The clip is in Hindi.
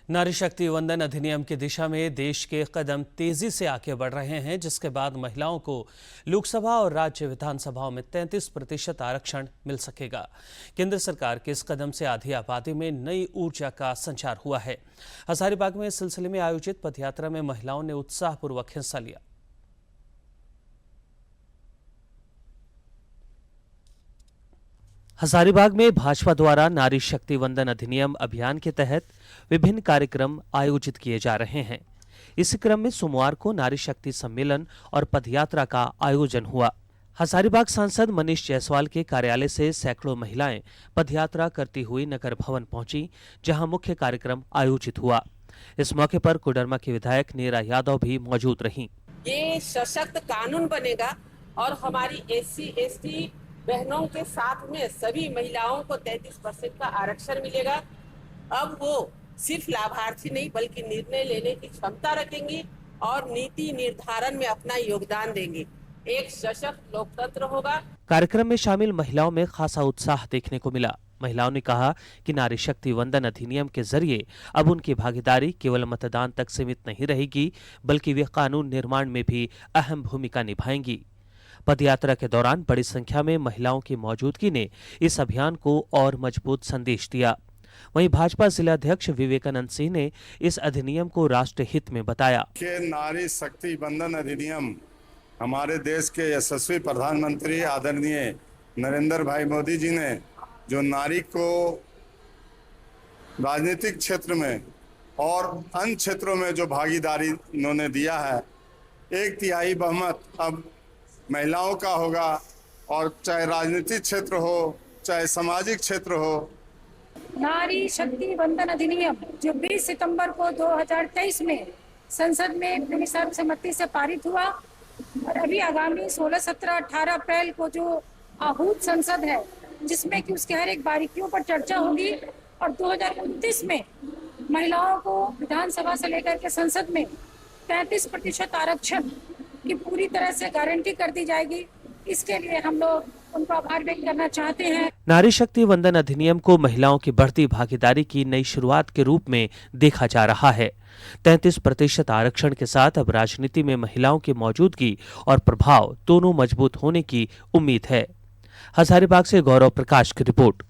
नारी शक्ति वंदन अधिनियम की दिशा में देश के कदम तेजी से आगे बढ़ रहे हैं, जिसके बाद महिलाओं को लोकसभा और राज्य विधानसभाओं में 33% आरक्षण मिल सकेगा। केंद्र सरकार के इस कदम से आधी आबादी में नई ऊर्जा का संचार हुआ है। हजारीबाग में इस सिलसिले में आयोजित पदयात्रा में महिलाओं ने उत्साहपूर्वक हिस्सा लिया। हजारीबाग में भाजपा द्वारा नारी शक्ति वंदन अधिनियम अभियान के तहत विभिन्न कार्यक्रम आयोजित किए जा रहे हैं। इस क्रम में सोमवार को नारी शक्ति सम्मेलन और पदयात्रा का आयोजन हुआ। हजारीबाग सांसद मनीष जायसवाल के कार्यालय से सैकड़ों महिलाएं पदयात्रा करती हुई नगर भवन पहुंची, जहां मुख्य कार्यक्रम आयोजित हुआ। इस मौके पर कोडरमा की विधायक नीरा यादव भी मौजूद रहीं। ये सशक्त कानून बनेगा और हमारी SC ST बहनों के साथ में सभी महिलाओं को 33% का आरक्षण मिलेगा। अब वो सिर्फ लाभार्थी नहीं बल्कि निर्णय लेने की क्षमता रखेंगी और नीति निर्धारण में अपना योगदान देंगे। एक सशक्त लोकतंत्र होगा। कार्यक्रम में शामिल महिलाओं में खासा उत्साह देखने को मिला। महिलाओं ने कहा कि नारी शक्ति वंदन अधिनियम के जरिए अब उनकी भागीदारी केवल मतदान तक सीमित नहीं रहेगी, बल्कि वे कानून निर्माण में भी अहम भूमिका निभाएंगी। पदयात्रा के दौरान बड़ी संख्या में महिलाओं की मौजूदगी ने इस अभियान को और मजबूत संदेश दिया। वहीं भाजपा जिलाध्यक्ष विवेकानंद सिंह ने इस अधिनियम को राष्ट्र हित में बताया कि नारी शक्ति वंदन अधिनियम हमारे देश के यशस्वी प्रधानमंत्री आदरणीय नरेंद्र भाई मोदी जी ने जो नारी को राजनीतिक क्षेत्र में और अन्य क्षेत्रों में जो भागीदारी इन्होंने दिया है, 1/3 बहुमत अब महिलाओं का होगा, और चाहे राजनीतिक क्षेत्र हो चाहे सामाजिक क्षेत्र हो। नारी शक्ति वंदन अधिनियम जो 20 सितंबर को 2023 में संसद में पूरी सर्वसम्मति से पारित हुआ और अभी आगामी 16, 17, 18 अप्रैल को जो आहूत संसद है, जिसमें कि उसके हर एक बारीकियों पर चर्चा होगी और 2029 में महिलाओं को विधानसभा से लेकर के संसद में 33% आरक्षण की पूरी तरह से गारंटी कर दी जाएगी। इसके लिए हम लोग उनको आभार व्यक्त करना चाहते हैं। नारी शक्ति वंदन अधिनियम को महिलाओं की बढ़ती भागीदारी की नई शुरुआत के रूप में देखा जा रहा है। 33% आरक्षण के साथ अब राजनीति में महिलाओं की मौजूदगी और प्रभाव दोनों मजबूत होने की उम्मीद है। हजारीबाग से गौरव प्रकाश की रिपोर्ट।